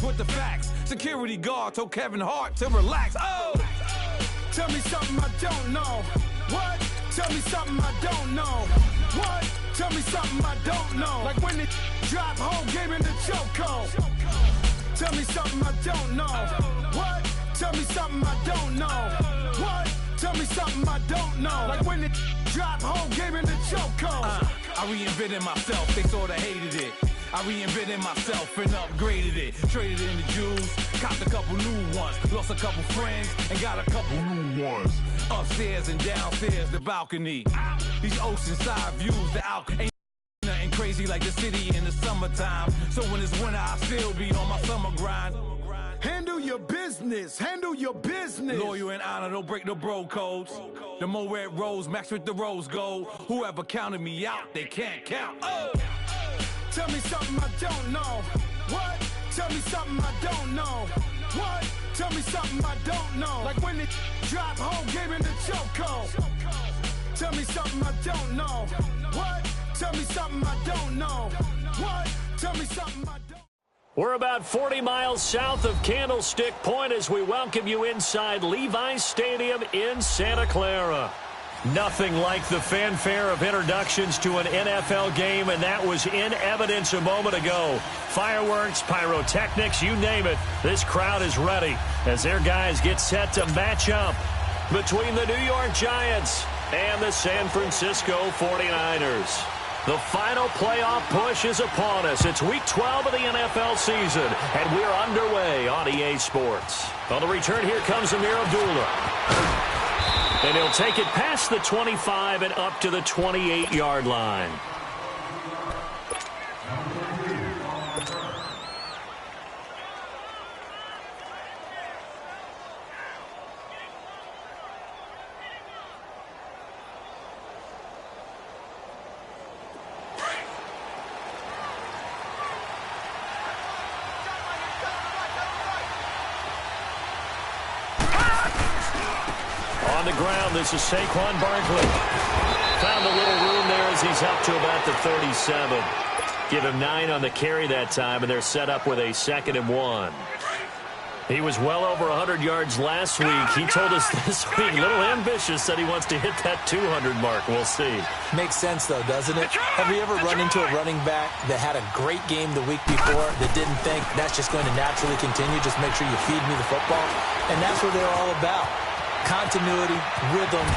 with the facts. Security guard told Kevin Hart to relax. Oh! Tell me something I don't know. What? Tell me something I don't know. What? Tell me something I don't know. Like when it drop whole game in the chokehold. Tell me something I don't know. What? Tell me something I don't know. What? Tell me something I don't know. Like when it drop whole game in the chokehold. I reinvented myself, they sorta hated it. I reinvented myself and upgraded it. Traded in the Jews, copped a couple new ones. Lost a couple friends and got a couple new ones. Upstairs and downstairs, the balcony. These oceanside views, the ain't nothing crazy like the city in the summertime. So when it's winter, I still be on my summer grind. Handle your business, handle your business. Loyal and honor, don't break the bro codes. The more red rose, match with the rose gold. Whoever counted me out, they can't count. Oh! Tell me something I don't know. What? Tell me something I don't know. What? Tell me something I don't know. Like when it drop whole game in the chokehold. Tell me something I don't know. What? Tell me something I don't know. What? Tell me something I don't. We're about 40 miles south of Candlestick Point as we welcome you inside Levi's Stadium in Santa Clara. Nothing like the fanfare of introductions to an NFL game, and that was in evidence a moment ago. Fireworks, pyrotechnics, you name it. This crowd is ready as their guys get set to match up between the New York Giants and the San Francisco 49ers. The final playoff push is upon us. It's Week 12 of the NFL season, and we're underway on EA Sports. On the return, here comes Amir Abdullah. And he'll take it past the 25 and up to the 28-yard line. On the ground, this is Saquon Barkley. Found a little room there as he's up to about the 37. Give him 9 on the carry that time, and they're set up with a 2nd and 1. He was well over 100 yards last week. He told us this week, a little ambitious, said he wants to hit that 200 mark. We'll see. Makes sense, though, doesn't it? Have you ever run into a running back that had a great game the week before that didn't think that's just going to naturally continue? Just make sure you feed me the football. And that's what they're all about. Continuity, rhythm,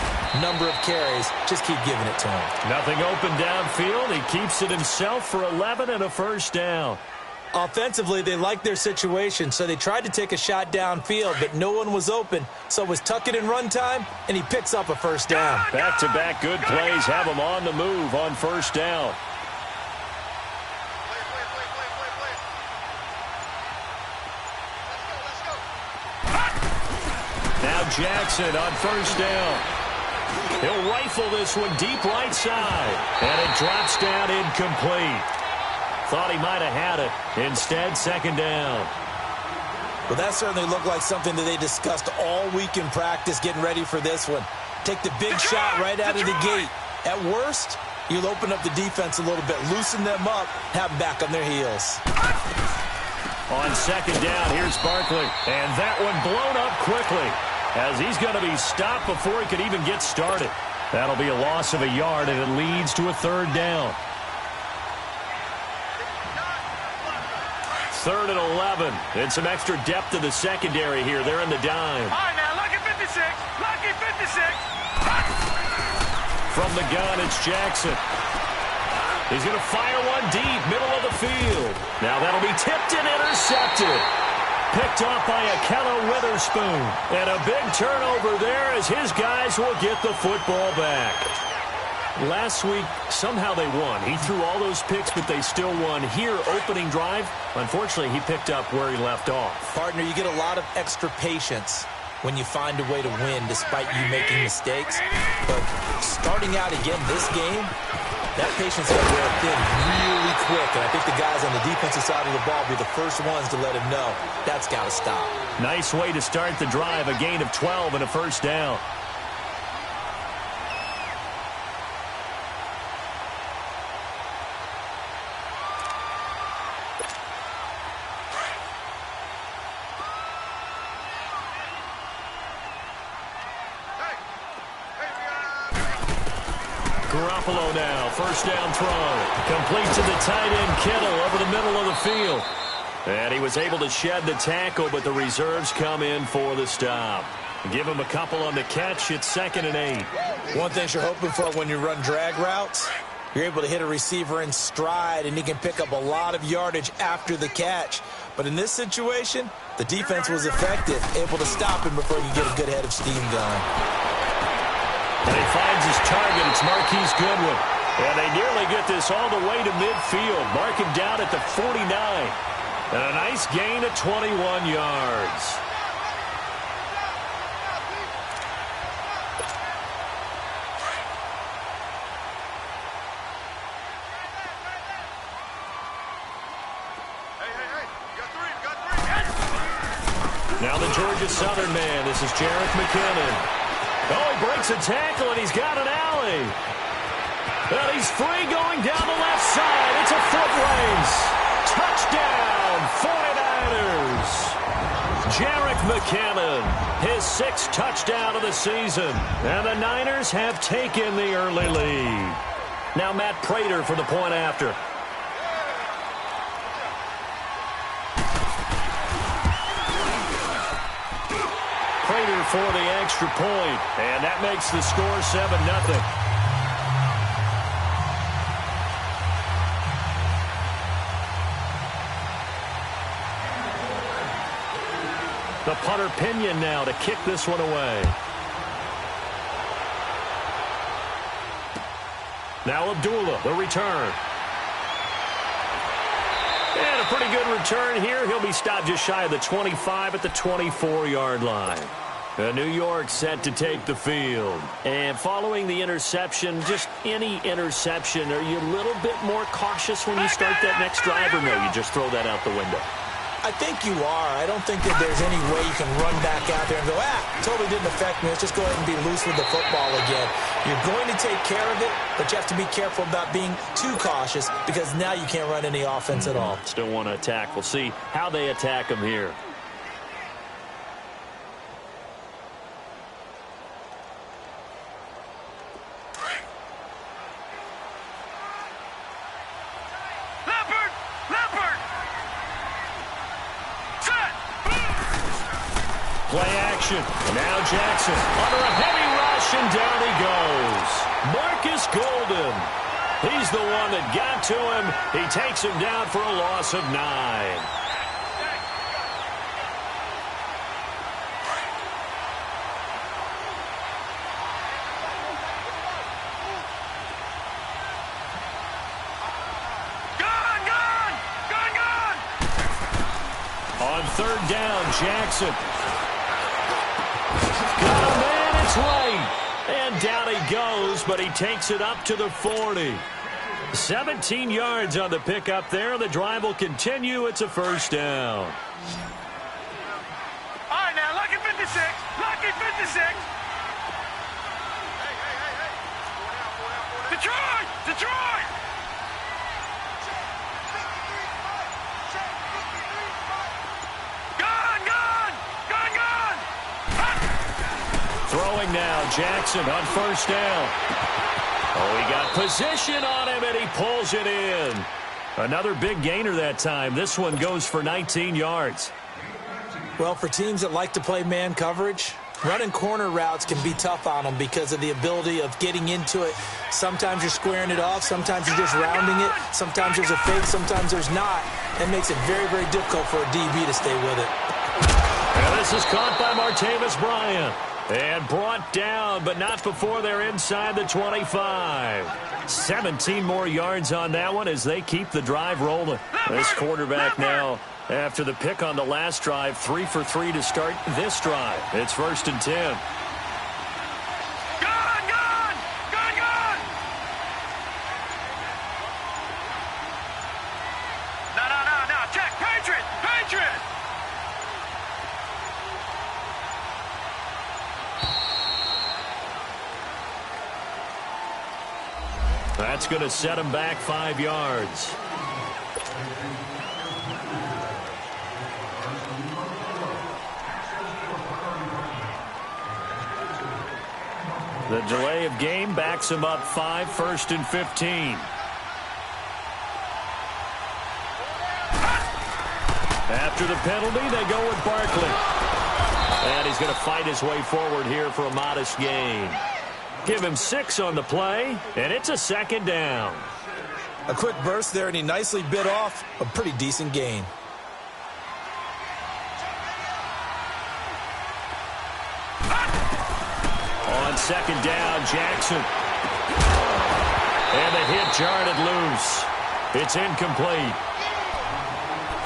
number of carries. Just keep giving it to him. Nothing open downfield. He keeps it himself for 11 and a first down. Offensively, they liked their situation, so they tried to take a shot downfield, but no one was open. So it was tuck it in run time, and he picks up a first down. Back-to-back good plays have him on the move on first down. Jackson on first down. He'll rifle this one deep right side. And it drops down incomplete. Thought he might have had it. Instead, 2nd down. Well, that certainly looked like something that they discussed all week in practice getting ready for this one. Take the big shot right out of the gate. At worst, you'll open up the defense a little bit, loosen them up, have them back on their heels. On 2nd down, here's Barkley. And that one blown up quickly, as he's going to be stopped before he could even get started. That'll be a loss of a yard, and it leads to a 3rd down. 3rd and 11. And some extra depth to the secondary here. They're in the dime. All right, now, lucky 56. Lucky 56. From the gun, it's Jackson. He's going to fire one deep, middle of the field. Now that'll be tipped and intercepted. Picked off by Akello Witherspoon. And a big turnover there as his guys will get the football back. Last week, somehow they won. He threw all those picks, but they still won. Here, opening drive, unfortunately, he picked up where he left off. Partner, you get a lot of extra patience when you find a way to win despite you making mistakes. But starting out again this game, that patience got to wear thin really quick. And I think the guys on the defensive side of the ball will be the first ones to let him know that's got to stop. Nice way to start the drive, a gain of 12 and a first down. Garoppolo now, first down throw. Complete to the tight end, Kittle, over the middle of the field. And he was able to shed the tackle, but the reserves come in for the stop. Give him a couple on the catch. It's 2nd and 8. One thing you're hoping for when you run drag routes, you're able to hit a receiver in stride, and he can pick up a lot of yardage after the catch. But in this situation, the defense was effective, able to stop him before you get a good head of steam going. And he finds his target. It's Marquise Goodwin. And they nearly get this all the way to midfield. Mark him down at the 49. And a nice gain of 21 yards. Now the Georgia Southern man. This is Jerick McKinnon. Oh, he breaks a tackle, and he's got an alley. And he's free going down the left side. It's a foot race. Touchdown, 49ers. Jerick McKinnon, his 6th touchdown of the season. And the Niners have taken the early lead. Now Matt Prater for the point after. Prater for the extra point, and that makes the score 7-0. The punter Pinion now to kick this one away. Now Abdullah, the return. And a pretty good return here. He'll be stopped just shy of the 25 at the 24-yard line. New York set to take the field. And following the interception, just any interception, are you a little bit more cautious when you start that next drive, or no, you just throw that out the window? I think you are. I don't think that there's any way you can run back out there and go, totally didn't affect me. Let's just go ahead and be loose with the football again. You're going to take care of it, but you have to be careful about being too cautious because now you can't run any offense at all. Still want to attack. We'll see how they attack him here. Play action. Now Jackson under a heavy rush, and down he goes. Marcus Golden. He's the one that got to him. He takes him down for a loss of 9. On 3rd down, Jackson. Got a man, it's late. And down he goes, but he takes it up to the 40. 17 yards on the pickup there. The drive will continue. It's a 1st down. All right, now, lucky 56. Lucky 56. Hey. Detroit! Throwing now, Jackson on 1st down. Oh, he got position on him, and he pulls it in. Another big gainer that time. This one goes for 19 yards. Well, for teams that like to play man coverage, running corner routes can be tough on them because of the ability of getting into it. Sometimes you're squaring it off. Sometimes you're just rounding it. Sometimes there's a fake. Sometimes there's not. It makes it very, very difficult for a DB to stay with it. And this is caught by Martavis Bryant. And brought down, but not before they're inside the 25. 17 more yards on that one as they keep the drive rolling. This quarterback now, after the pick on the last drive, 3 for 3 to start this drive. It's 1st and 10. No, check, Patriot! That's going to set him back 5 yards. The delay of game backs him up 5, 1st and 15. After the penalty, they go with Barkley. And he's going to fight his way forward here for a modest gain. Give him 6 on the play, and it's a 2nd down. A quick burst there, and he nicely bit off a pretty decent gain. On 2nd down, Jackson. And the hit jarred it loose. It's incomplete.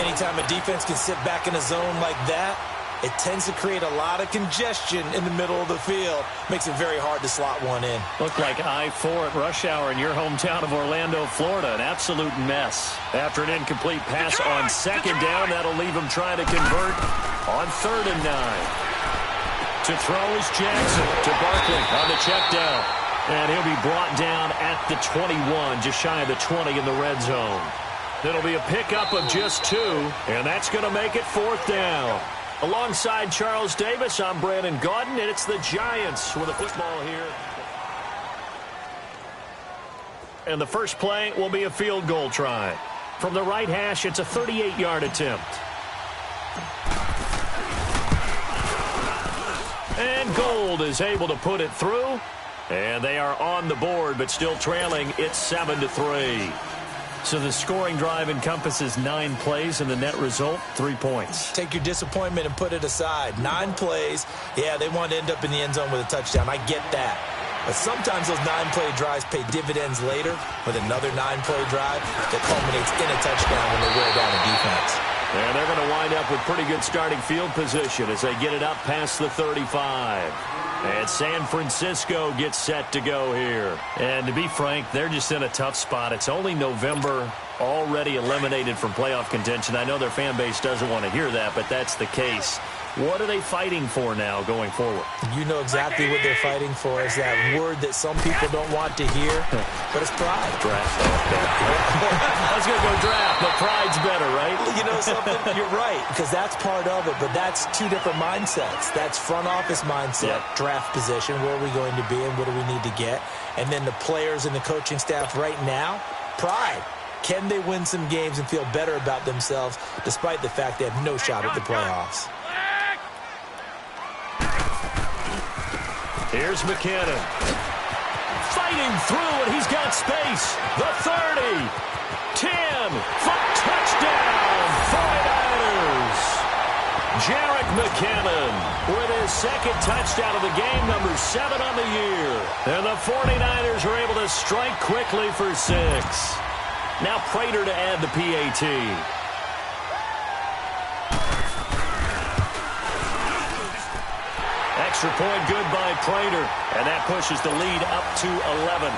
Anytime a defense can sit back in a zone like that, it tends to create a lot of congestion in the middle of the field. Makes it very hard to slot one in. Looked like I-4 at rush hour in your hometown of Orlando, Florida. An absolute mess. After an incomplete pass on 2nd down, that'll leave him trying to convert on 3rd and 9. To throw is Jackson to Barkley on the check down. And he'll be brought down at the 21, just shy of the 20 in the red zone. It'll be a pickup of just 2, and that's going to make it 4th down. Alongside Charles Davis, I'm Brandon Gaudin, and it's the Giants with a football here. And the first play will be a field goal try. From the right hash, it's a 38-yard attempt. And Gold is able to put it through. And they are on the board, but still trailing. It's 7-3. So the scoring drive encompasses 9 plays, and the net result, 3 points. Take your disappointment and put it aside. 9 plays. Yeah, they want to end up in the end zone with a touchdown. I get that. But sometimes those 9-play drives pay dividends later with another 9-play drive that culminates in a touchdown when they wear down a defense. And they're going to wind up with pretty good starting field position as they get it up past the 35. And San Francisco gets set to go here. And to be frank, they're just in a tough spot. It's only November, already eliminated from playoff contention. I know their fan base doesn't want to hear that, but that's the case. What are they fighting for now going forward? You know exactly what they're fighting for. Is that word that some people don't want to hear, but it's pride. Draft. I was going to go draft, but pride's better, right? You know something? You're right, because that's part of it, but that's 2 different mindsets. That's front office mindset, draft position, where are we going to be and what do we need to get? And then the players and the coaching staff right now, pride. Can they win some games and feel better about themselves despite the fact they have no shot at the playoffs? Here's McKinnon. Fighting through, and he's got space. The 30. 10. Touchdown, 49ers. Jerick McKinnon with his 2nd touchdown of the game, number 7 on the year. And the 49ers are able to strike quickly for 6. Now Prater to add the PAT. Extra point good by Prater, and that pushes the lead up to 11.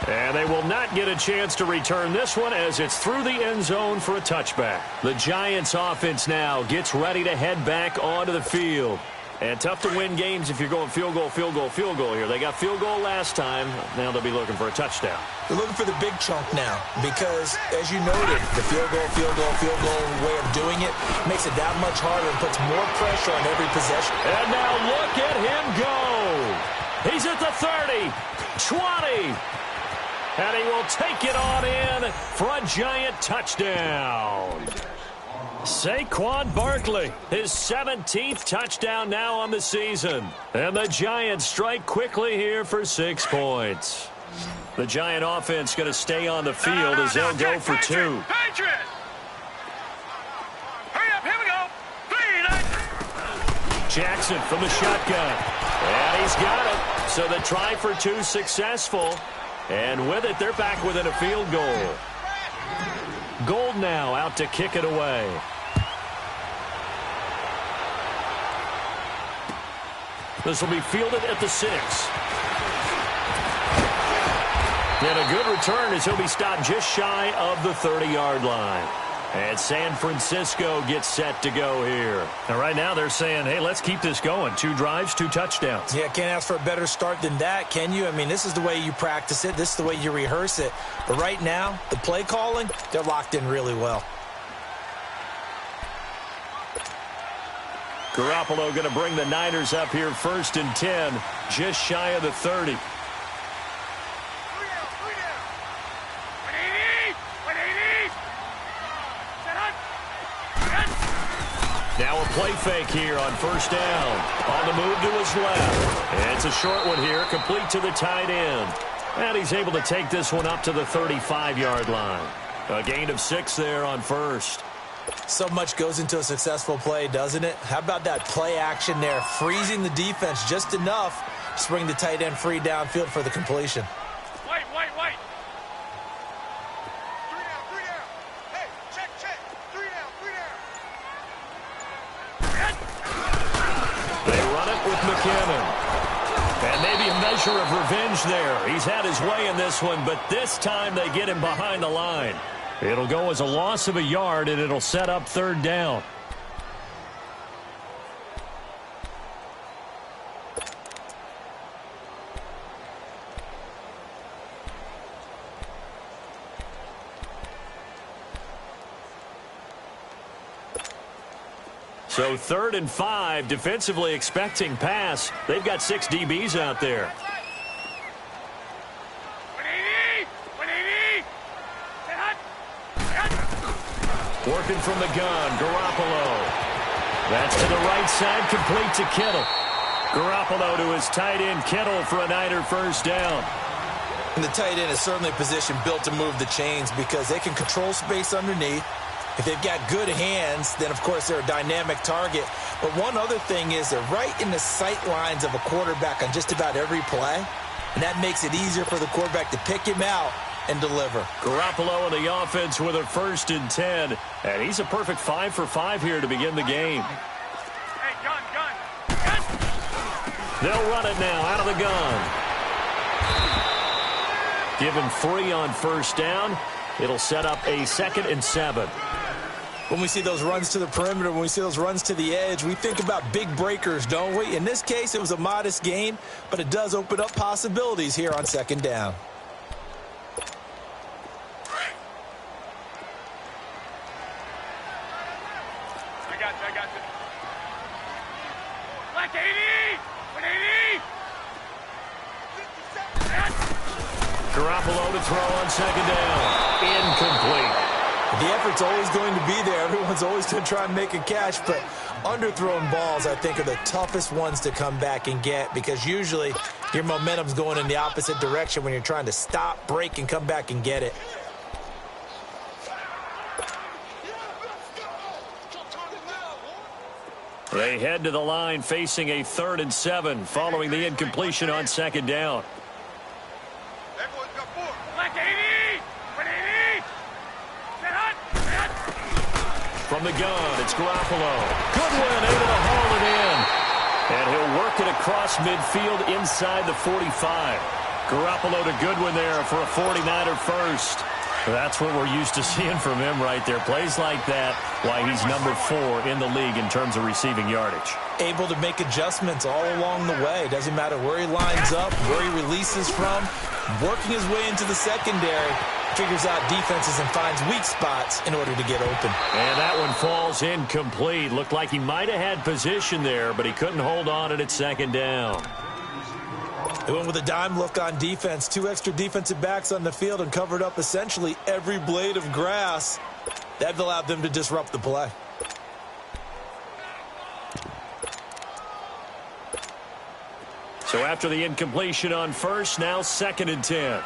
And they will not get a chance to return this one as it's through the end zone for a touchback. The Giants offense now gets ready to head back onto the field. And tough to win games if you're going field goal, field goal, field goal here. They got field goal last time. Now they'll be looking for a touchdown. They're looking for the big chunk now because, as you noted, the field goal way of doing it makes it that much harder and puts more pressure on every possession. And now look at him go. He's at the 30, 20. And he will take it on in for a Giant touchdown. Saquon Barkley, his 17th touchdown now on the season. And the Giants strike quickly here for 6 points. The Giant offense going to stay on the field as they'll go for 2. Patriot! Hurry up, here we go. 3, Jackson from the shotgun. And he's got it. So the try for 2 successful. And with it, they're back within a field goal. Gold now out to kick it away. This will be fielded at the 6. And a good return as he'll be stopped just shy of the 30-yard line. And San Francisco gets set to go here. And right now they're saying, hey, let's keep this going. 2 drives, 2 touchdowns. Yeah, can't ask for a better start than that, can you? I mean, this is the way you practice it. This is the way you rehearse it. But right now, the play calling, they're locked in really well. Garoppolo going to bring the Niners up here 1st and 10, just shy of the 30. Now a play fake here on 1st down. On the move to his left. And it's a short one here, complete to the tight end. And he's able to take this one up to the 35-yard line. A gain of 6 there on 1st. So much goes into a successful play, doesn't it? How about that play action there? Freezing the defense just enough to bring the tight end free downfield for the completion. Wait. 3 down. Hey, check. 3 down. They run it with McKinnon. And maybe a measure of revenge there. He's had his way in this one, but this time they get him behind the line. It'll go as a loss of a yard, and it'll set up 3rd down. So 3rd and 5, defensively expecting pass. They've got 6 DBs out there. Working from the gun, Garoppolo. That's to the right side, complete to Kittle. Garoppolo to his tight end, Kittle, for a Niner 1st down. And the tight end is certainly a position built to move the chains because they can control space underneath. If they've got good hands, then, of course, they're a dynamic target. But one other thing is they're right in the sight lines of a quarterback on just about every play, and that makes it easier for the quarterback to pick him out and deliver. Garoppolo in the offense with a 1st and 10. And he's a perfect 5 for 5 here to begin the game. Hey, gun. They'll run it now out of the gun. Give him 3 on 1st down. It'll set up a 2nd and 7. When we see those runs to the perimeter, when we see those runs to the edge, we think about big breakers, don't we? In this case, it was a modest gain, but it does open up possibilities here on 2nd down. I got you. Black 80! 180! Garoppolo to throw on 2nd down. Incomplete. The effort's always going to be there. Everyone's always going to try and make a catch, but underthrown balls, I think, are the toughest ones to come back and get because usually your momentum's going in the opposite direction when you're trying to stop, break, and come back and get it. They head to the line facing a 3rd and 7 following the incompletion on 2nd down. Black 80! 180! Set hot! From the gun, it's Garoppolo. Goodwin able to haul it in. And he'll work it across midfield inside the 45. Garoppolo to Goodwin there for a 49er 1st. That's what we're used to seeing from him right there. Plays like that, why he's number 4 in the league in terms of receiving yardage. Able to make adjustments all along the way. Doesn't matter where he lines up, where he releases from. Working his way into the secondary, figures out defenses and finds weak spots in order to get open. And that one falls incomplete. Looked like he might have had position there, but he couldn't hold on it at 2nd down. They went with a dime look on defense. 2 extra defensive backs on the field and covered up essentially every blade of grass. That allowed them to disrupt the play. So after the incompletion on 1st, now 2nd and 10.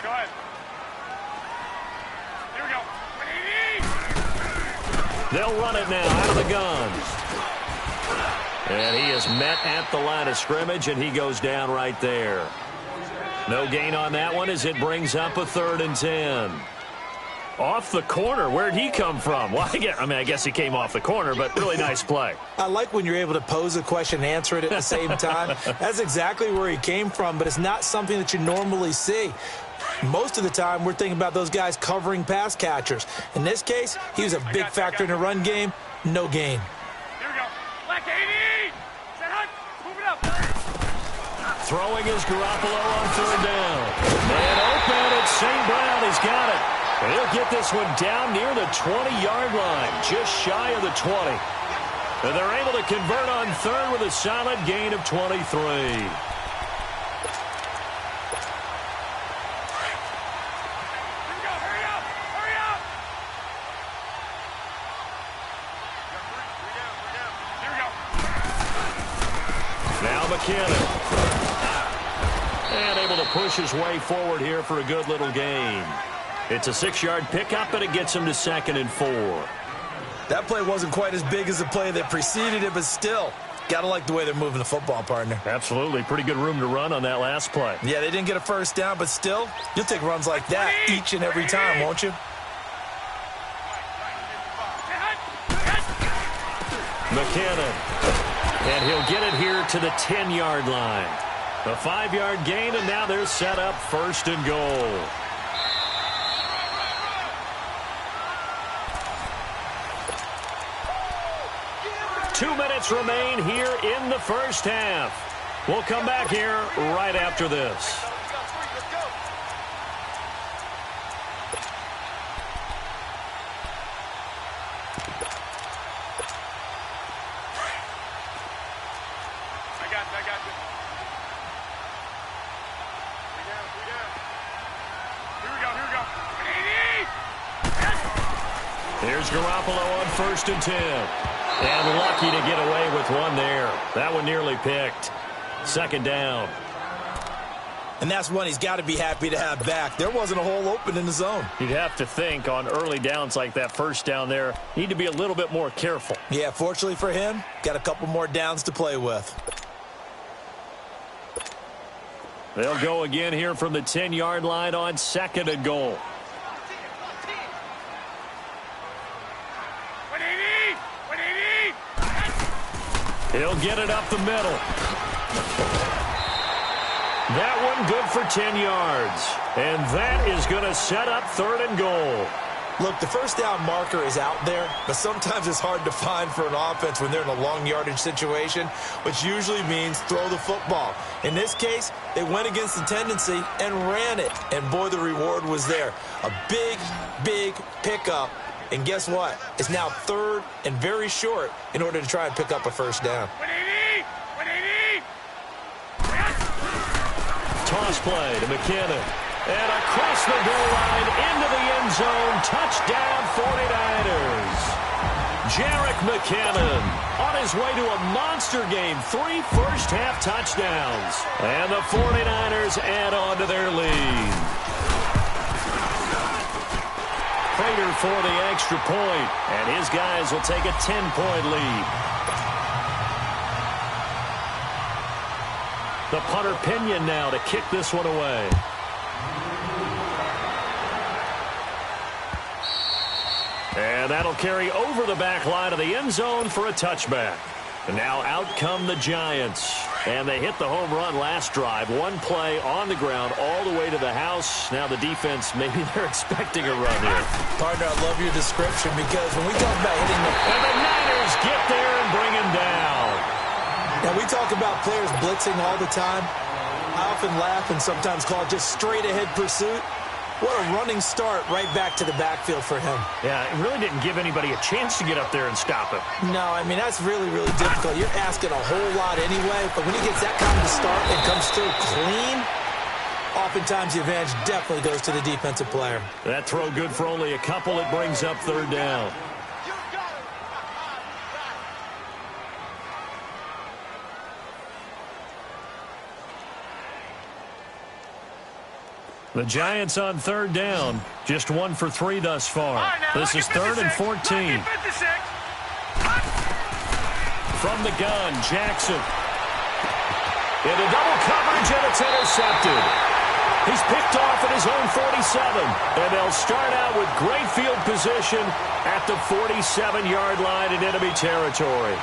Go ahead. Here we go. 180! They'll run it now out of the gun. And he is met at the line of scrimmage, and he goes down right there. No gain on that one as it brings up a 3rd and 10. Off the corner. Where'd he come from? Well, I guess he came off the corner, but really nice play. I like when you're able to pose a question and answer it at the same time. That's exactly where he came from, but it's not something that you normally see. Most of the time, we're thinking about those guys covering pass catchers. In this case, he was a big factor in the run game. No gain. Here we go. Black 80! Set hunt! Move it up! Throwing is Garoppolo on third down. Man open, it's St. Brown. He's got it. And he'll get this one down near the 20-yard line, just shy of the 20. And they're able to convert on third with a solid gain of 23. And able to push his way forward here for a good little gain. It's a 6-yard pickup, and it gets him to 2nd and 4. That play wasn't quite as big as the play that preceded it, but still, got to like the way they're moving the football, partner. Absolutely. Pretty good room to run on that last play. Yeah, they didn't get a first down, but still, you'll take runs like that each and every time, won't you? McKinnon. And he'll get it here to the 10-yard line. A 5-yard gain, and now they're set up 1st and goal. Two minutes remain here in the first half. We'll come back here right after this. Here's Garoppolo on 1st and 10. And lucky to get away with one there. That one nearly picked. 2nd down. And that's one he's got to be happy to have back. There wasn't a hole open in the zone. You'd have to think on early downs like that first down there, need to be a little bit more careful. Yeah, fortunately for him, got a couple more downs to play with. They'll go again here from the 10-yard line on 2nd and goal. He'll get it up the middle. That one good for 10 yards. And that is going to set up 3rd and goal. Look, the first down marker is out there, but sometimes it's hard to find for an offense when they're in a long yardage situation, which usually means throw the football. In this case, they went against the tendency and ran it. And boy, the reward was there. A big, big pickup. And guess what? It's now 3rd and very short in order to try and pick up a first down. 180! 180! Toss play to McKinnon. And across the goal line into the end zone. Touchdown 49ers. Jerick McKinnon on his way to a monster game. 3 first-half touchdowns. And the 49ers add on to their lead. Prater for the extra point, and his guys will take a 10-point lead. The punter Pinion now to kick this one away. And that'll carry over the back line of the end zone for a touchback. And now out come the Giants. And they hit the home run last drive. One play on the ground all the way to the house. Now the defense, maybe they're expecting a run here. Partner, I love your description because when we talk about hitting the... And the Niners get there and bring him down. Now, we talk about players blitzing all the time. I often laugh and sometimes call it just straight-ahead pursuit. What a running start right back to the backfield for him. Yeah, it really didn't give anybody a chance to get up there and stop him. No, I mean, that's really, really difficult. You're asking a whole lot anyway, but when he gets that kind of start and comes through clean, oftentimes the advantage definitely goes to the defensive player. That throw good for only a couple. It brings up 3rd down. The Giants on 3rd down. Just 1 for 3 thus far. This is 3rd and 14. From the gun, Jackson. Into double coverage, and it's intercepted. He's picked off at his own 47. And they'll start out with great field position at the 47-yard line in enemy territory.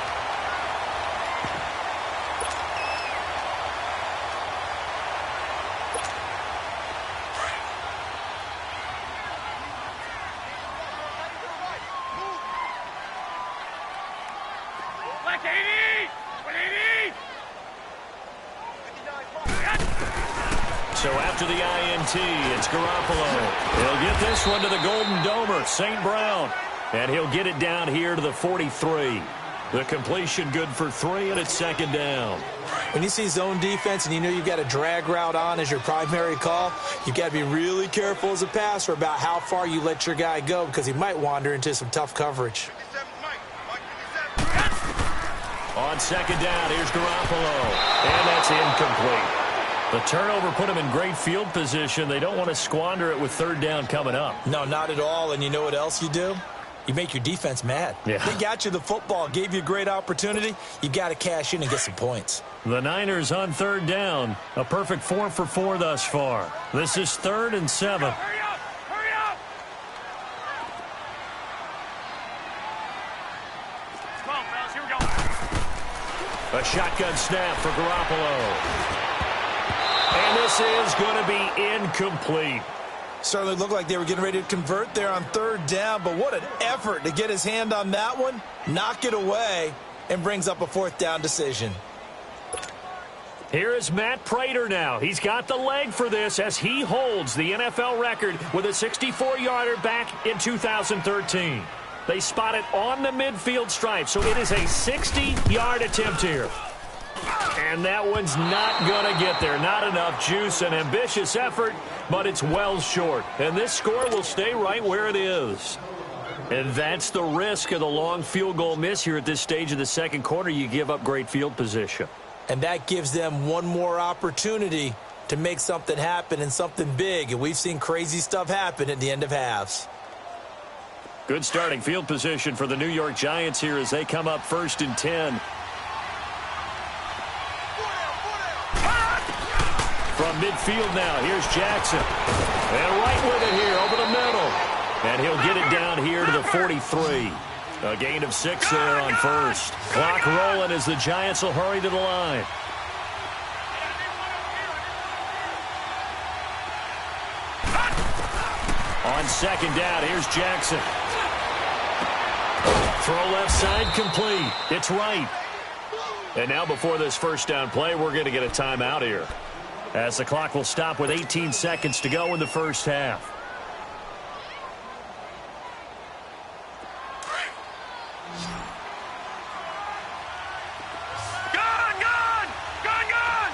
So after the INT, it's Garoppolo. He'll get this one to the Golden Domer, St. Brown. And he'll get it down here to the 43. The completion good for 3, and it's second down. When you see zone defense and you know you've got a drag route on as your primary call, you've got to be really careful as a passer about how far you let your guy go because he might wander into some tough coverage. On second down, here's Garoppolo. And that's incomplete. The turnover put him in great field position. They don't want to squander it with third down coming up. No, not at all. And you know what else you do? You make your defense mad. Yeah. They got you the football, gave you a great opportunity. You got to cash in and get some points. The Niners on third down. A perfect 4 for 4 thus far. This is 3rd and 7. Hurry up! Hurry up! Come on, fellas, here we go. A shotgun snap for Garoppolo. And this is going to be incomplete. Certainly looked like they were getting ready to convert there on third down, but what an effort to get his hand on that one, knock it away, and brings up a 4th down decision. Here is Matt Prater now. He's got the leg for this as he holds the NFL record with a 64-yarder back in 2013. They spot it on the midfield stripe, so it is a 60-yard attempt here. And that one's not going to get there. Not enough juice, an ambitious effort, but it's well short. And this score will stay right where it is. And that's the risk of the long field goal miss here at this stage of the second quarter. You give up great field position. And that gives them one more opportunity to make something happen and something big. And we've seen crazy stuff happen at the end of halves. Good starting field position for the New York Giants here as they come up 1st and 10. From midfield now, here's Jackson. And right with it here over the middle. And he'll get it down here to the 43. A gain of 6 there on first. Clock rolling as the Giants will hurry to the line. On second down, here's Jackson. Throw left side complete. It's right. And now before this first down play, we're going to get a timeout here, as the clock will stop with 18 seconds to go in the first half. Gone! Gone! Gone! Gone!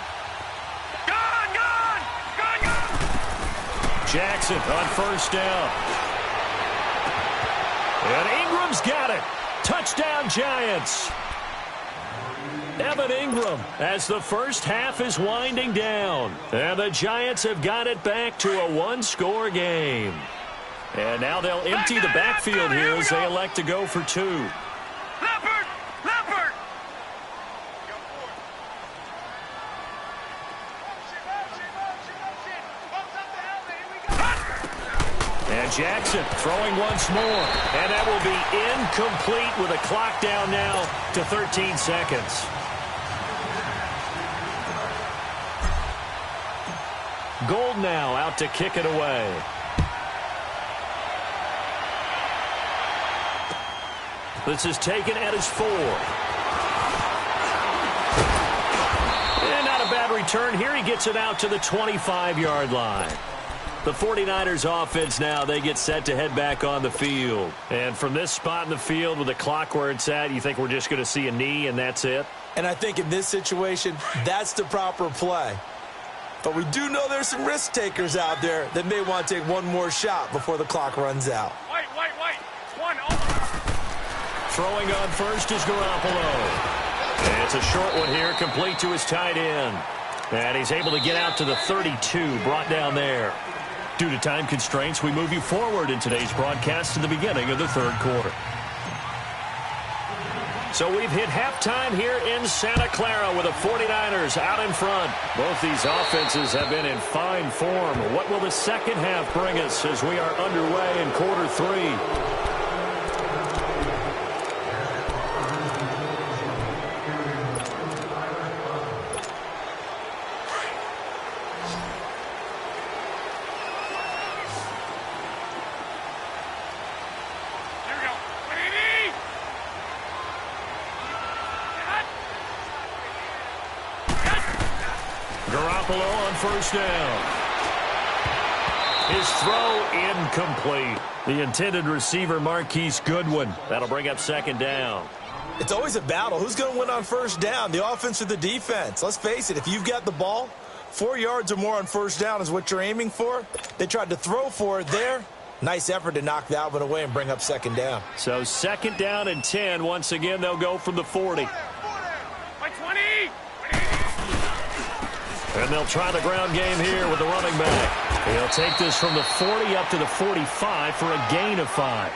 Gone! Gone! Gone! Gone! Jackson on first down. And Ingram's got it. Touchdown, Giants. Evan Ingram as the first half is winding down. And the Giants have got it back to a one-score game. And now they'll empty the backfield here as they elect to go for 2. Leopard! Leopard! And Jackson throwing once more. And that will be incomplete with a clock down now to 13 seconds. Gold now out to kick it away. This is taken at his 4. And not a bad return here. He gets it out to the 25-yard line. The 49ers offense now, they get set to head back on the field. And from this spot in the field with the clock where it's at, you think we're just going to see a knee and that's it? And I think in this situation, that's the proper play. But we do know there's some risk takers out there that may want to take one more shot before the clock runs out. White! It's one over. Throwing on first is Garoppolo. And it's a short one here, complete to his tight end. And he's able to get out to the 32, brought down there. Due to time constraints, we move you forward in today's broadcast to the beginning of the third quarter. So we've hit halftime here in Santa Clara with the 49ers out in front. Both these offenses have been in fine form. What will the second half bring us as we are underway in quarter 3? Garoppolo on first down. His throw incomplete. The intended receiver, Marquise Goodwin. That'll bring up second down. It's always a battle. Who's going to win on first down, the offense or the defense? Let's face it, if you've got the ball, 4 yards or more on first down is what you're aiming for. They tried to throw for it there. Nice effort to knock that one away and bring up second down. So second down and 10. Once again, they'll go from the 40. And they'll try the ground game here with the running back. He'll take this from the 40 up to the 45 for a gain of 5.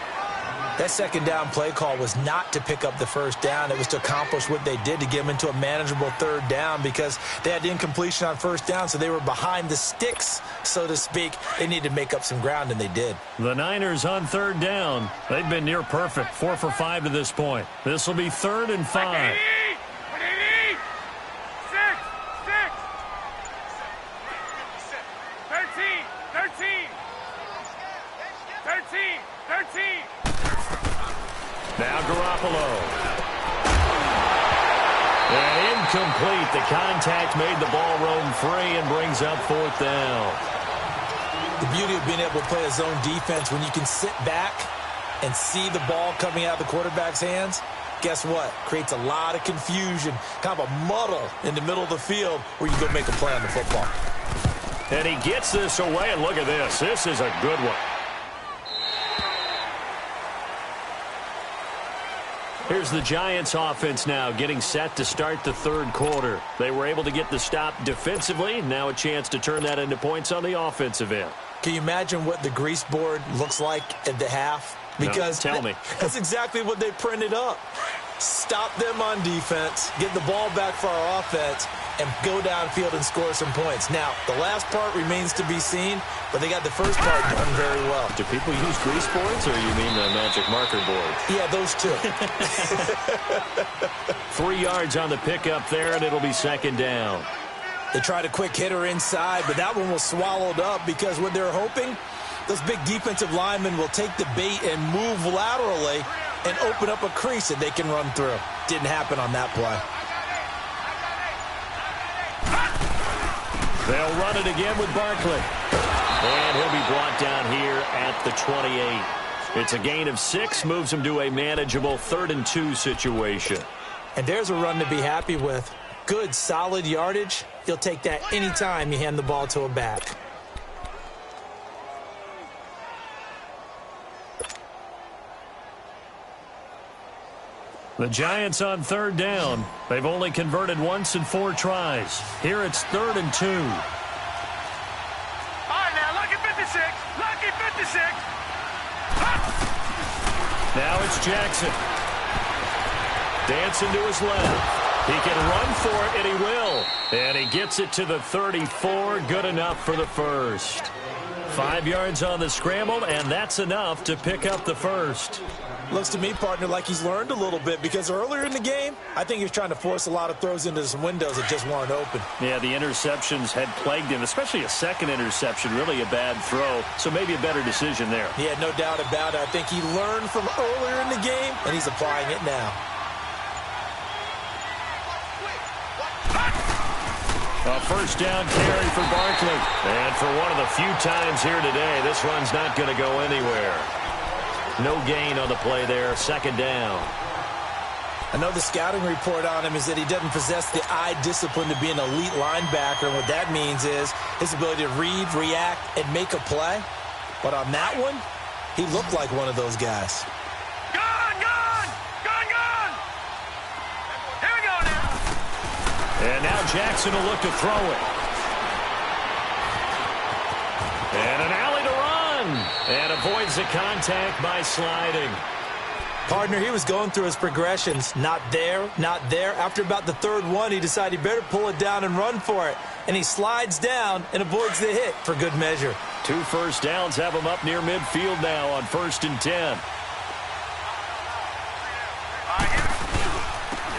That second down play call was not to pick up the first down. It was to accomplish what they did to get them into a manageable third down because they had incompletion on first down, so they were behind the sticks, so to speak. They needed to make up some ground, and they did. The Niners on third down. They've been near perfect, 4 for 5 to this point. This will be 3rd and 5. 13. Now Garoppolo. And incomplete. The contact made the ball roam free and brings up 4th down. The beauty of being able to play a zone defense when you can sit back and see the ball coming out of the quarterback's hands, guess what? Creates a lot of confusion, kind of a muddle in the middle of the field where you go make a play on the football. And he gets this away, and look at this. This is a good one. Here's the Giants offense now getting set to start the 3rd quarter. They were able to get the stop defensively. Now a chance to turn that into points on the offensive end. Can you imagine what the grease board looks like at the half? Because no, tell me. That's exactly what they printed up. Stop them on defense, get the ball back for our offense, and go downfield and score some points. Now, the last part remains to be seen, but they got the first part done very well. Do people use grease boards, or you mean the magic marker board? Yeah, those two. 3 yards on the pickup there, and it'll be second down. They tried a quick hitter inside, but that one was swallowed up because what they're hoping, those big defensive linemen will take the bait and move laterally and open up a crease that they can run through. Didn't happen on that play. They'll run it again with Barkley. And he'll be brought down here at the 28. It's a gain of 6, moves him to a manageable 3rd and 2 situation. And there's a run to be happy with. Good, solid yardage. You'll take that anytime you hand the ball to a back. The Giants on 3rd down. They've only converted once in 4 tries. Here it's 3rd and 2. All right, now, lucky 56. Lucky 56. Now it's Jackson. Dancing to his left. He can run for it, and he will. And he gets it to the 34. Good enough for the first. 5 yards on the scramble, and that's enough to pick up the first. Looks to me, partner, like he's learned a little bit because earlier in the game, I think he was trying to force a lot of throws into some windows that just weren't open. Yeah, the interceptions had plagued him, especially a second interception, really a bad throw. So maybe a better decision there. Yeah, no doubt about it. I think he learned from earlier in the game, and he's applying it now. A first down carry for Barkley. And for one of the few times here today, this run's not going to go anywhere. No gain on the play there, second down. I know the scouting report on him is that he doesn't possess the eye discipline to be an elite linebacker. And what that means is his ability to read, react, and make a play. But on that one, he looked like one of those guys. Gone! Here we go now. And now Jackson will look to throw it. And an alley to run. And avoids the contact by sliding. Partner, he was going through his progressions. Not there, not there. After about the 3rd one, he decided he better pull it down and run for it. And he slides down and avoids the hit for good measure. 2 first downs have him up near midfield now on 1st and 10.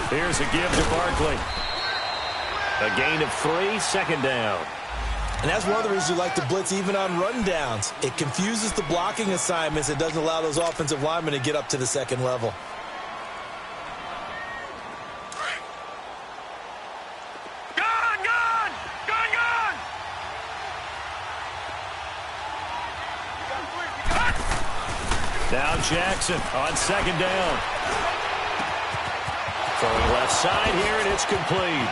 Here's a give to Barkley. A gain of 3, second down. And that's one of the reasons you like to blitz even on rundowns. It confuses the blocking assignments. It doesn't allow those offensive linemen to get up to the second level. Gone! Now Jackson on second down. Throwing left side here, and it's complete.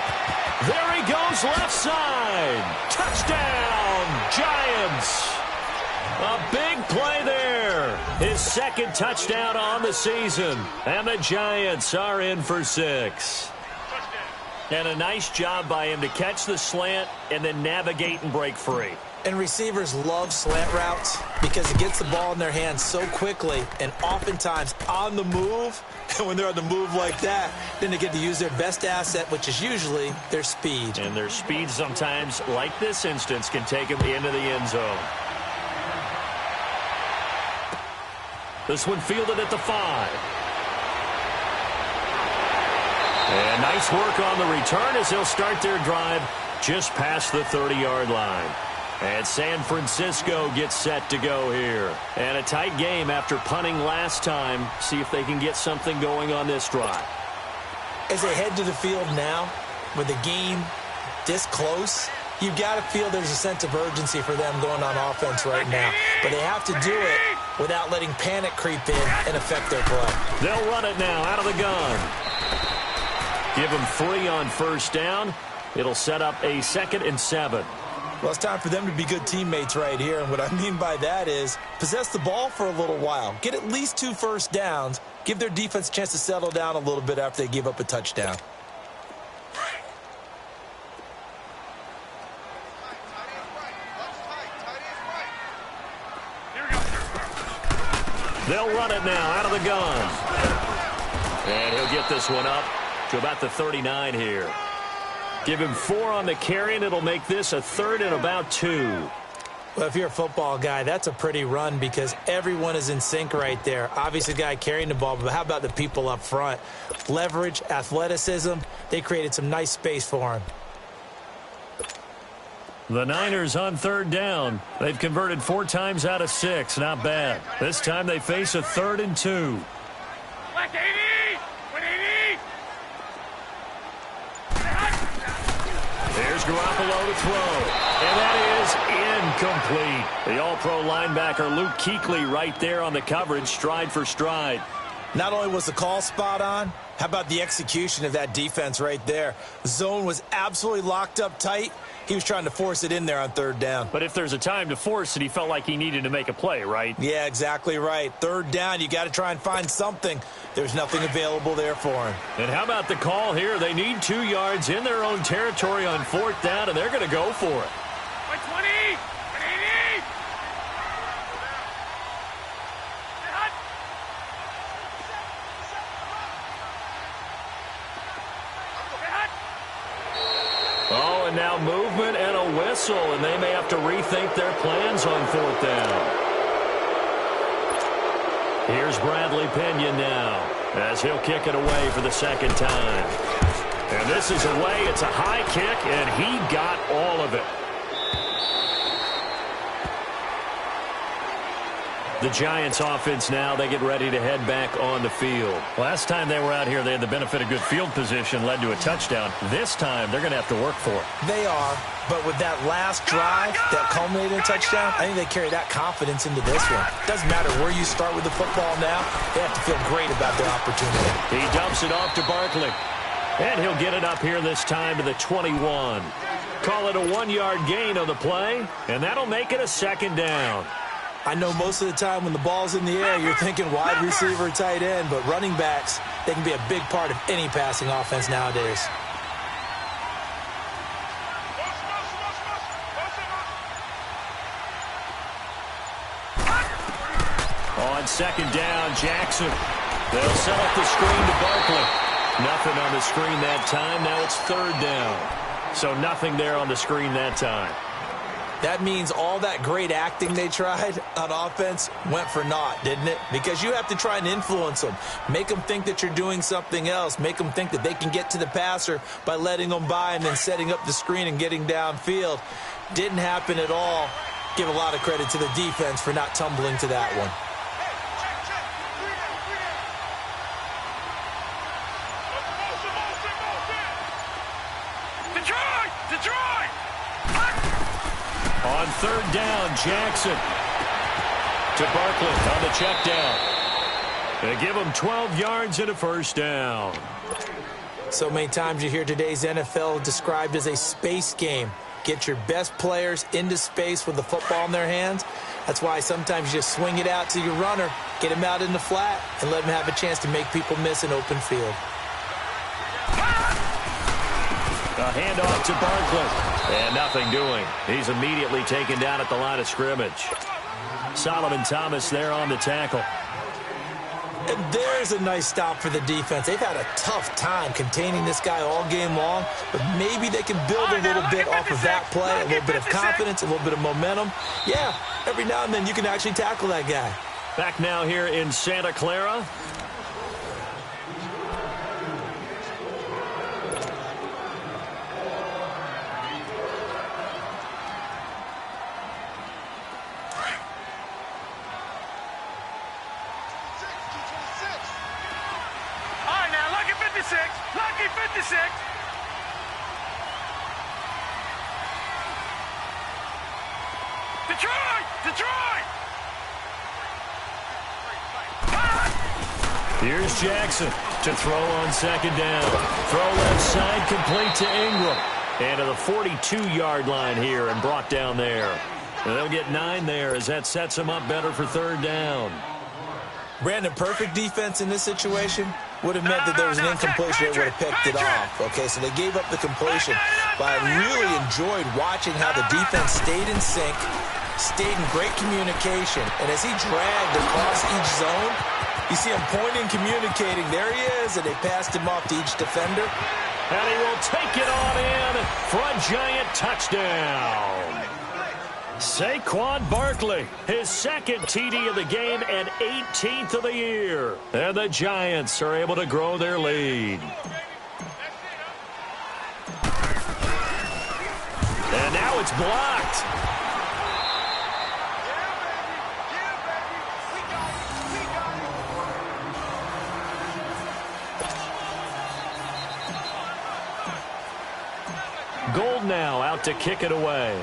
There he goes, left side. Touchdown, Giants. A big play there. His second touchdown on the season. And the Giants are in for 6. And a nice job by him to catch the slant and then navigate and break free. And receivers love slant routes because it gets the ball in their hands so quickly and oftentimes on the move. And when they're on the move like that, then they get to use their best asset, which is usually their speed. And their speed sometimes, like this instance, can take them into the end zone. This one fielded at the 5. And nice work on the return as they'll start their drive just past the 30-yard line. And San Francisco gets set to go here. And a tight game after punting last time. See if they can get something going on this drive. As they head to the field now, with the game this close, you've got to feel there's a sense of urgency for them going on offense right now. But they have to do it without letting panic creep in and affect their play. They'll run it now out of the gun. Give them 3 on first down. It'll set up a 2nd and 7. Well, it's time for them to be good teammates right here. And what I mean by that is possess the ball for a little while. Get at least 2 first downs. Give their defense a chance to settle down a little bit after they give up a touchdown. They'll run it now out of the gun. And he'll get this one up to about the 39 here. Give him 4 on the carry, and it'll make this a 3rd and about 2. Well, if you're a football guy, that's a pretty run because everyone is in sync right there. Obviously, the guy carrying the ball, but how about the people up front? Leverage, athleticism, they created some nice space for him. The Niners on 3rd down. They've converted 4 times out of 6. Not bad. This time they face a 3rd and 2. Here's Garoppolo to throw. And that is incomplete. The all-pro linebacker Luke Kuechly right there on the coverage, stride for stride. Not only was the call spot on, how about the execution of that defense right there? The zone was absolutely locked up tight. He was trying to force it in there on 3rd down. But if there's a time to force it, he felt like he needed to make a play, right? Yeah, exactly right. 3rd down, you got to try and find something. There's nothing available there for him. And how about the call here? They need 2 yards in their own territory on 4th down, and they're going to go for it. 20! Oh, and now movement and a whistle, and they may have to rethink their plans on 4th down. Here's Bradley Pena now as he'll kick it away for the 2nd time. And this is away. It's a high kick, and he got all of it. The Giants offense now, they get ready to head back on the field. Last time they were out here, they had the benefit of good field position, led to a touchdown. This time, they're going to have to work for it. They are, but with that last drive that culminated in a touchdown, I think they carry that confidence into this one. Doesn't matter where you start with the football now, they have to feel great about their opportunity. He dumps it off to Barkley. And he'll get it up here this time to the 21. Call it a 1-yard gain on the play, and that'll make it a 2nd down. I know most of the time when the ball's in the air, you're thinking wide receiver, tight end, but running backs, they can be a big part of any passing offense nowadays. On 2nd down, Jackson. They'll set up the screen to Barkley. Nothing on the screen that time. Now it's 3rd down. So nothing there on the screen that time. That means all that great acting they tried on offense went for naught, didn't it? Because you have to try and influence them. Make them think that you're doing something else. Make them think that they can get to the passer by letting them by and then setting up the screen and getting downfield. Didn't happen at all. Give a lot of credit to the defense for not tumbling to that one. On 3rd down, Jackson. to Barkley on the check down. They give him 12 yards and a first down. So many times you hear today's NFL described as a space game. Get your best players into space with the football in their hands. That's why sometimes you just swing it out to your runner, get him out in the flat, and let him have a chance to make people miss an open field. A handoff to Barkley. And nothing doing. He's immediately taken down at the line of scrimmage. Solomon Thomas there on the tackle. And there's a nice stop for the defense. They've had a tough time containing this guy all game long, but maybe they can build a little bit off of that play, a little bit of confidence, a little bit of momentum. Yeah, every now and then you can actually tackle that guy. Back now here in Santa Clara. Lucky 56. Detroit! Here's Jackson to throw on second down. Throw left side, complete to Ingram. And to the 42-yard line here and brought down there. And they'll get 9 there as that sets them up better for third down. Brandon, perfect defense in this situation would have meant that there was an incompletion that would have picked it off. Okay, so they gave up the completion. But I really enjoyed watching how the defense stayed in sync, stayed in great communication. And as he dragged across each zone, you see him pointing, communicating. There he is, and they passed him off to each defender. And he will take it on in for a giant touchdown. Saquon Barkley, his second TD of the game and 18th of the year. And the Giants are able to grow their lead. And now it's blocked. Gold now out to kick it away.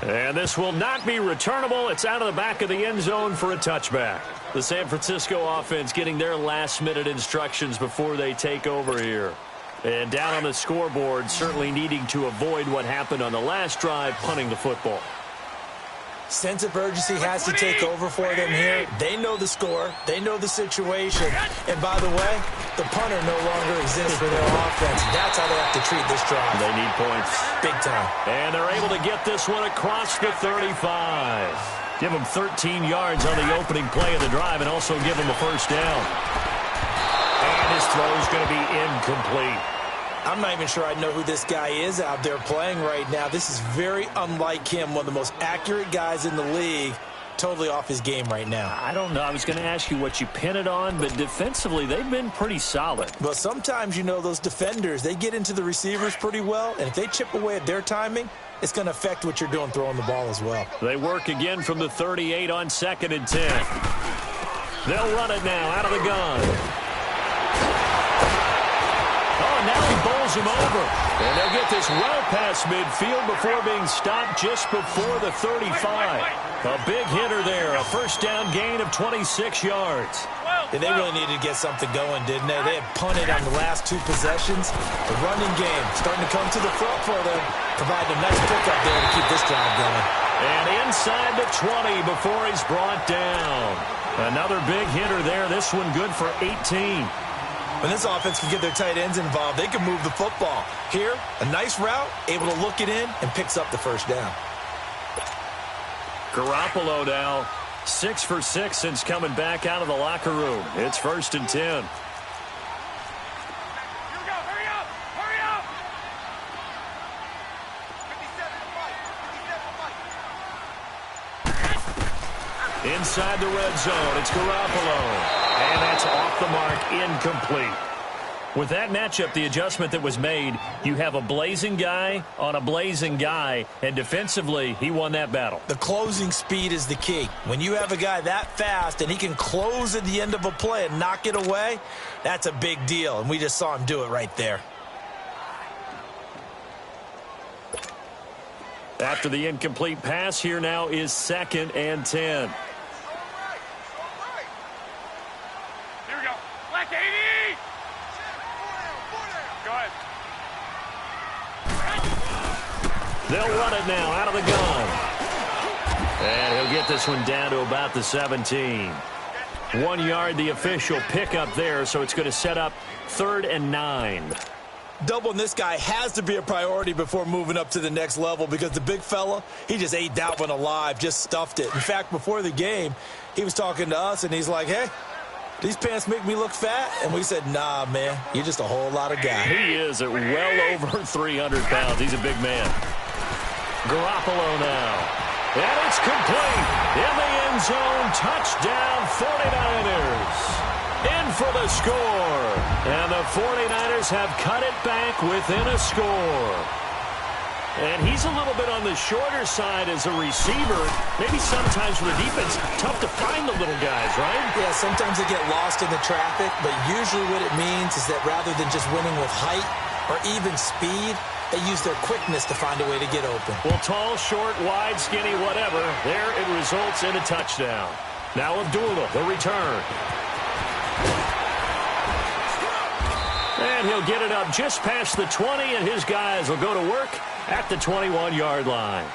And this will not be returnable. It's out of the back of the end zone for a touchback. The San Francisco offense getting their last-minute instructions before they take over here. And down on the scoreboard, certainly needing to avoid what happened on the last drive, punting the football. Sense of urgency has to take over for them here. They know the score. They know the situation. And by the way, the punter no longer exists for their offense. That's how they have to treat this drive. They need points. Big time. And they're able to get this one across the 35. Give them 13 yards on the opening play of the drive and also give them a first down. And his throw is going to be incomplete. I'm not even sure I know who this guy is out there playing right now. This is very unlike him, one of the most accurate guys in the league. Totally off his game right now. I don't know. I was going to ask you what you pin it on, but defensively, they've been pretty solid. Well, sometimes, you know, those defenders, they get into the receivers pretty well, and if they chip away at their timing, it's going to affect what you're doing throwing the ball as well. They work again from the 38 on 2nd and 10. They'll run it now out of the gun. Now he bowls him over. And they'll get this well past midfield before being stopped just before the 35. A big hitter there. A first down gain of 26 yards. And they really needed to get something going, didn't they? They had punted on the last 2 possessions. The running game starting to come to the front for them. Providing a nice pickup there to keep this drive going. And inside the 20 before he's brought down. Another big hitter there. This one good for 18. When this offense can get their tight ends involved, they can move the football. Here, a nice route, able to look it in, and picks up the first down. Garoppolo now, 6 for 6 since coming back out of the locker room. It's 1st and 10. Here we go, hurry up! Hurry up! 57 Mike. Inside the red zone, it's Garoppolo. And that's off the mark, incomplete. With that matchup, the adjustment that was made, you have a blazing guy on a blazing guy, and defensively, he won that battle. The closing speed is the key. When you have a guy that fast and he can close at the end of a play and knock it away, that's a big deal, and we just saw him do it right there. After the incomplete pass, here now is 2nd and 10. Here we go. Black 80! Go ahead. They'll run it now out of the gun. And he'll get this one down to about the 17. 1 yard, the official pickup there, so it's going to set up 3rd and 9. Doubling this guy has to be a priority before moving up to the next level because the big fella, he just ate that one alive, just stuffed it. In fact, before the game, he was talking to us, and he's like, hey, these pants make me look fat? And we said, nah, man, you're just a whole lot of guy. He is at well over 300 pounds. He's a big man. Garoppolo now. And it's complete. In the end zone, touchdown 49ers. In for the score. And the 49ers have cut it back within a score. And he's a little bit on the shorter side as a receiver. Maybe sometimes for the defense, tough to find the little guys, right? Yeah, sometimes they get lost in the traffic, but usually what it means is that rather than just winning with height or even speed, they use their quickness to find a way to get open. Well, tall, short, wide, skinny, whatever. There it results in a touchdown. Now Abdullah, the return. And he'll get it up just past the 20, and his guys will go to work at the 21-yard line.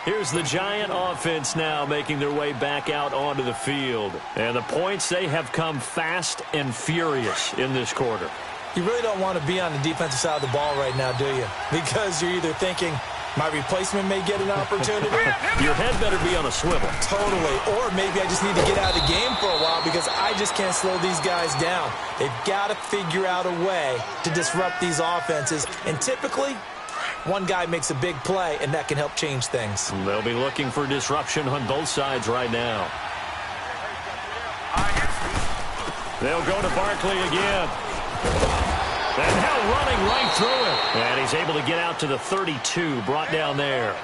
Here's the Giant offense now making their way back out onto the field. And the points, they have come fast and furious in this quarter. You really don't want to be on the defensive side of the ball right now, do you? Because you're either thinking, my replacement may get an opportunity. Your head better be on a swivel. Totally. Or maybe I just need to get out of the game for a while because I just can't slow these guys down. They've got to figure out a way to disrupt these offenses. And typically, one guy makes a big play, and that can help change things. They'll be looking for disruption on both sides right now. They'll go to Barkley again. And now running right through it. And he's able to get out to the 32, brought down there.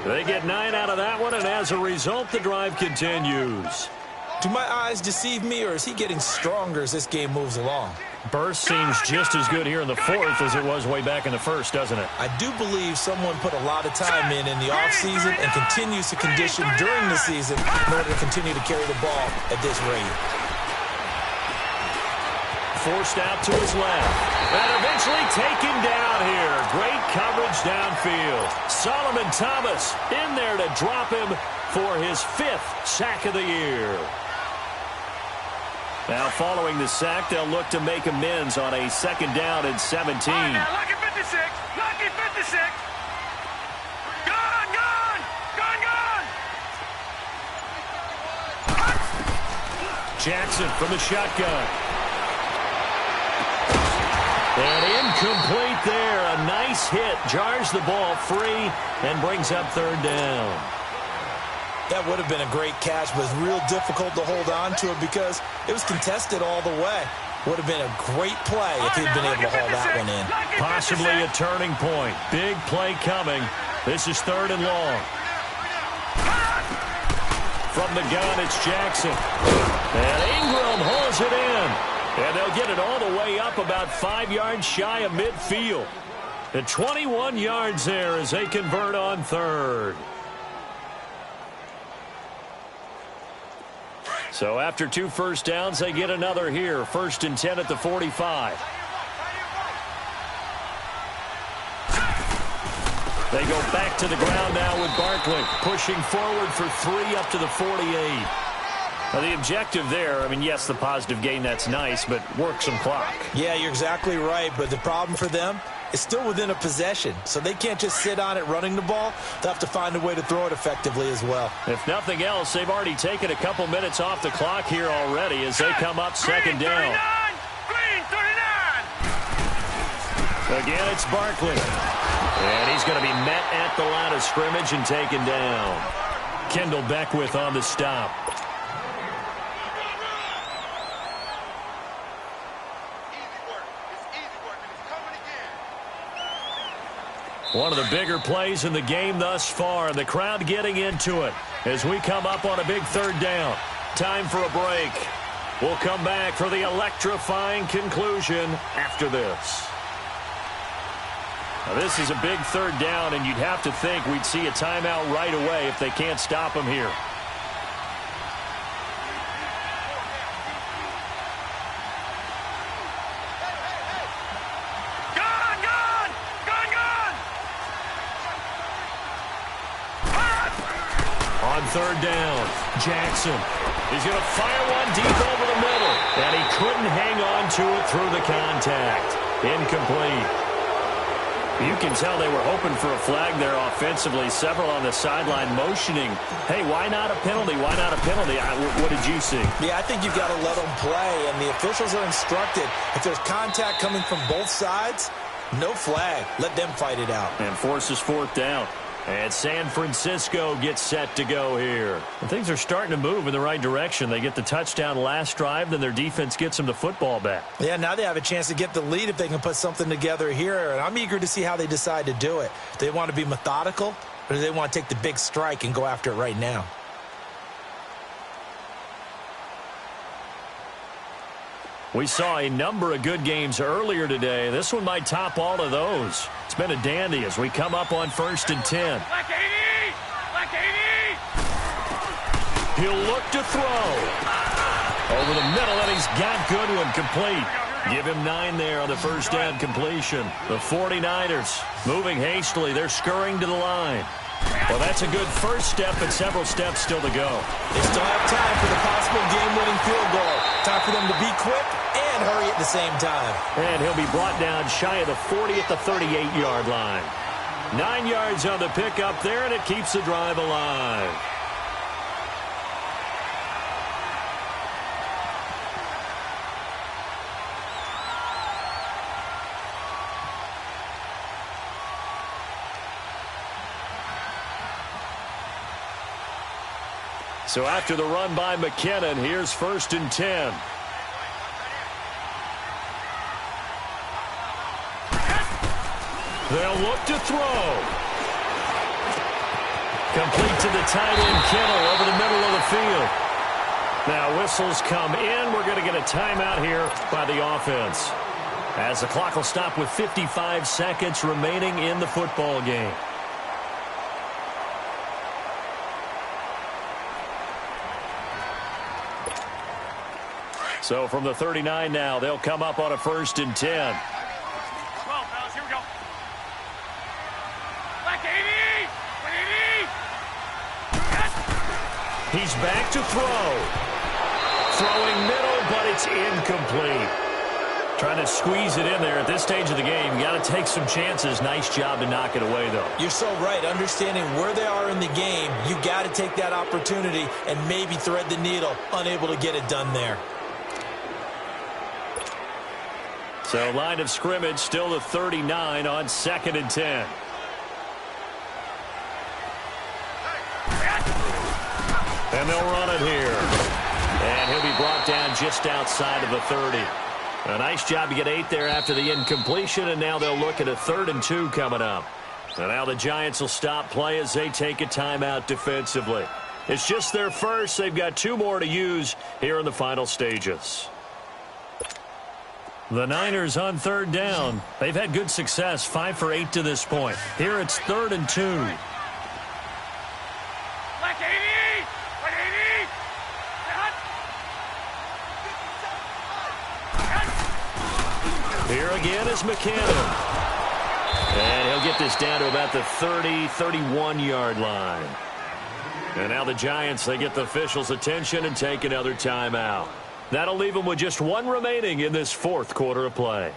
They get 9 out of that one, and as a result, the drive continues. Do my eyes deceive me, or is he getting stronger as this game moves along? Burst seems just as good here in the 4th as it was way back in the 1st, doesn't it? I do believe someone put a lot of time in the offseason and continues to condition during the season in order to continue to carry the ball at this rate. Forced out to his left. And eventually taken down here. Great coverage downfield. Solomon Thomas in there to drop him for his 5th sack of the year. Now following the sack, they'll look to make amends on a 2nd down and 17. Right, now, lucky 56. Lucky 56. Gone, gone. Gone, gone. Jackson from the shotgun. And incomplete there. A nice hit. Jars the ball free and brings up 3rd down. That would have been a great catch, but it's real difficult to hold on to it because it was contested all the way. Would have been a great play if he'd been able to haul that one in. Possibly a turning point. Big play coming. This is 3rd and long. From the gun, it's Jackson. And Ingram holds it in. And they'll get it all the way up about 5 yards shy of midfield. And 21 yards there as they convert on 3rd. So after 2 first downs, they get another here. 1st and 10 at the 45. They go back to the ground now with Barkley. Pushing forward for 3 up to the 48. Now, the objective there, I mean, yes, the positive gain, that's nice, but work some clock. Yeah, you're exactly right, but the problem for them is still within a possession, so they can't just sit on it running the ball. They'll have to find a way to throw it effectively as well. If nothing else, they've already taken a couple minutes off the clock here already as they come up 2nd down. Green 39. Again, it's Barkley. And he's going to be met at the line of scrimmage and taken down. Kendall Beckwith on the stop. One of the bigger plays in the game thus far. The crowd getting into it as we come up on a big 3rd down. Time for a break. We'll come back for the electrifying conclusion after this. Now, this is a big third down, and you'd have to think we'd see a timeout right away if they can't stop him here. On third down, Jackson. He's going to fire one deep over the middle, and he couldn't hang on to it through the contact. Incomplete. You can tell they were hoping for a flag there offensively. Several on the sideline motioning, hey, why not a penalty? Why not a penalty? What did you see? Yeah, I think you've got to let them play, and the officials are instructed. If there's contact coming from both sides, no flag. Let them fight it out. And forces fourth down. And San Francisco gets set to go here. And things are starting to move in the right direction. They get the touchdown last drive, then their defense gets them the football back. Yeah, now they have a chance to get the lead if they can put something together here. And I'm eager to see how they decide to do it. Do they want to be methodical, or do they want to take the big strike and go after it right now? We saw a number of good games earlier today. This one might top all of those. It's been a dandy as we come up on 1st and 10. Black 80! Black 80! He'll look to throw. Over the middle, and he's got Goodwin complete. Give him 9 there on the first down completion. The 49ers moving hastily. They're scurrying to the line. Well, that's a good first step, but several steps still to go. They still have time for the possible game-winning field goal. Time for them to be quick and hurry at the same time. And he'll be brought down shy of the 40 at the 38-yard line. 9 yards on the pickup there, and it keeps the drive alive. So after the run by McKinnon, here's 1st and 10. They'll look to throw. Complete to the tight end, Kittle, over the middle of the field. Now whistles come in. We're going to get a timeout here by the offense, as the clock will stop with 55 seconds remaining in the football game. So from the 39 now, they'll come up on a 1st and 10. 12, fellas, here we go. Black 80! 180! He's back to throw. Throwing middle, but it's incomplete. Trying to squeeze it in there at this stage of the game. You got to take some chances. Nice job to knock it away, though. You're so right. Understanding where they are in the game, you got to take that opportunity and maybe thread the needle. Unable to get it done there. So line of scrimmage still the 39 on 2nd and 10. And they'll run it here. And he'll be brought down just outside of the 30. A nice job to get 8 there after the incompletion, and now they'll look at a 3rd and 2 coming up. And now the Giants will stop play as they take a timeout defensively. It's just their first. They've got 2 more to use here in the final stages. The Niners on 3rd down. They've had good success, 5 for 8 to this point. Here it's 3rd and 2. Black 80! 180! Here again is McKinnon. And he'll get this down to about the 30, 31-yard line. And now the Giants, they get the officials' attention and take another timeout. That'll leave them with just 1 remaining in this 4th quarter of play.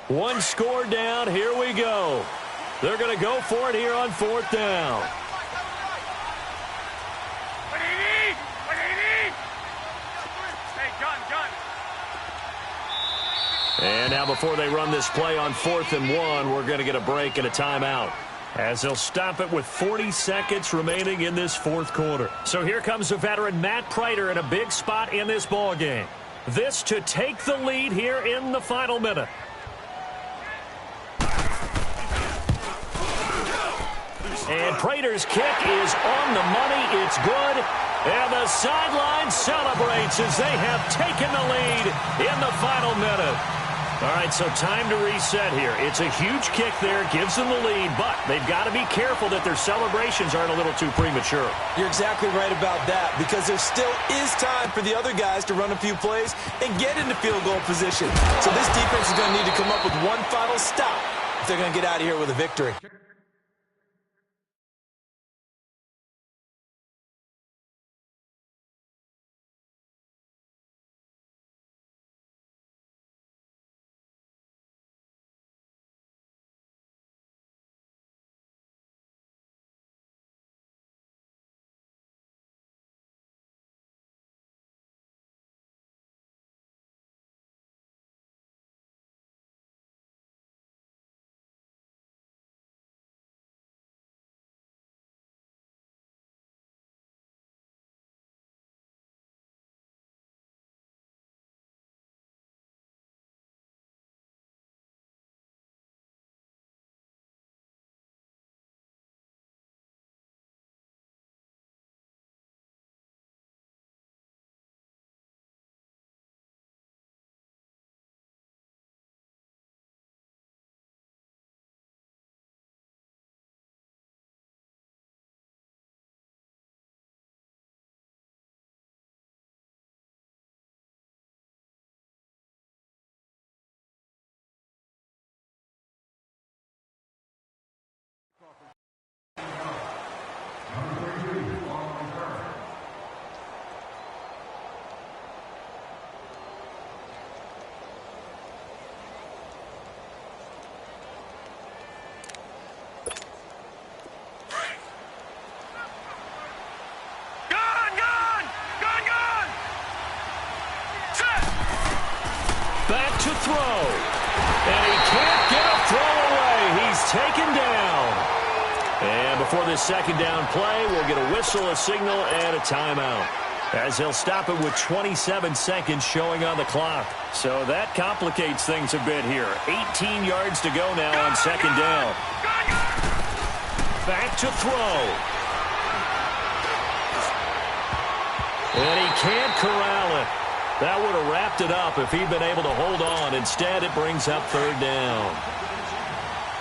One score down. Here we go. They're going to go for it here on 4th down. 180! 180! Stay gun. And now before they run this play on 4th and 1, we're going to get a break and a timeout, as they'll stop it with 40 seconds remaining in this fourth quarter. So here comes the veteran Matt Prater in a big spot in this ball game. This to take the lead here in the final minute. And Prater's kick is on the money. It's good. And the sideline celebrates as they have taken the lead in the final minute. All right, so time to reset here. It's a huge kick there, gives them the lead, but they've got to be careful that their celebrations aren't a little too premature. You're exactly right about that, because there still is time for the other guys to run a few plays and get into field goal position. So this defense is going to need to come up with one final stop if they're going to get out of here with a victory. Back to throw. And he can't get a throw away. He's taken down. And before this second down play, we'll get a whistle, a signal, and a timeout, as he'll stop it with 27 seconds showing on the clock. So that complicates things a bit here. 18 yards to go now on second down. Back to throw. And he can't corral it. That would have wrapped it up if he'd been able to hold on. Instead, it brings up third down.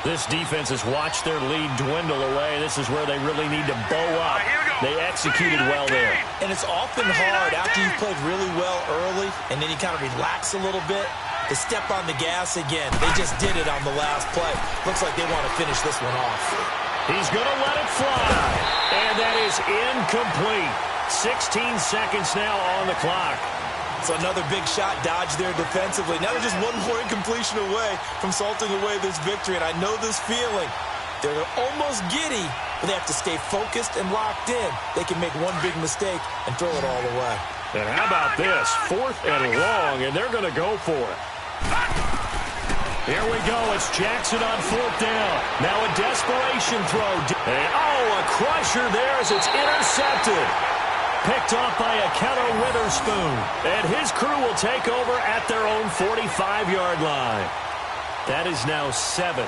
This defense has watched their lead dwindle away. This is where they really need to bow up. They executed well there. And it's often hard after you've played really well early and then you kind of relax a little bit to step on the gas again. They just did it on the last play. Looks like they want to finish this one off. He's going to let it fly. And that is incomplete. 16 seconds now on the clock. So another big shot dodged there defensively. Now they're just one more incompletion away from salting away this victory. And I know this feeling. They're almost giddy, but they have to stay focused and locked in. They can make one big mistake and throw it all away. And how about this? 4th and long, and they're going to go for it. Here we go. It's Jackson on 4th down. Now a desperation throw. And, a crusher there as it's intercepted. Picked off by a Akello Witherspoon. And his crew will take over at their own 45-yard line. That is now 7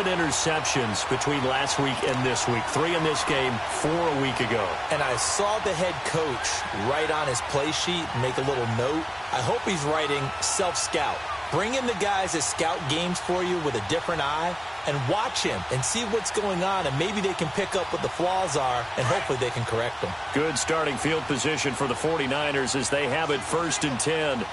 interceptions between last week and this week. 3 in this game, 4 a week ago. And I saw the head coach write on his play sheet, make a little note. I hope he's writing self-scout. Bring in the guys that scout games for you with a different eye and watch him and see what's going on, and maybe they can pick up what the flaws are, and hopefully they can correct them. Good starting field position for the 49ers as they have it 1st and 10.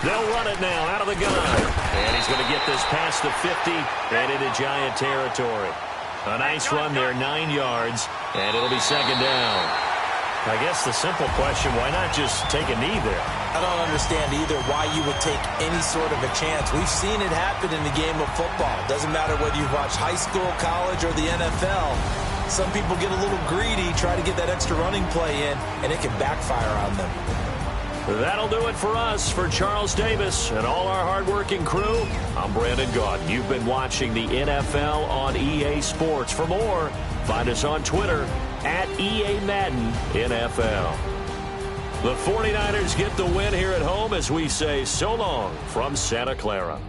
They'll run it now out of the gun. And he's going to get this past the 50 and into Giant territory. A nice run there, 9 yards, and it'll be second down. I guess the simple question, why not just take a knee there? I don't understand either why you would take any sort of a chance. We've seen it happen in the game of football. Doesn't matter whether you've watched high school, college, or the NFL. Some people get a little greedy, try to get that extra running play in, and it can backfire on them. That'll do it for us. For Charles Davis and all our hardworking crew, I'm Brandon Gaudin. You've been watching the NFL on EA Sports. For more, find us on Twitter at EA Madden NFL. The 49ers get the win here at home as we say so long from Santa Clara.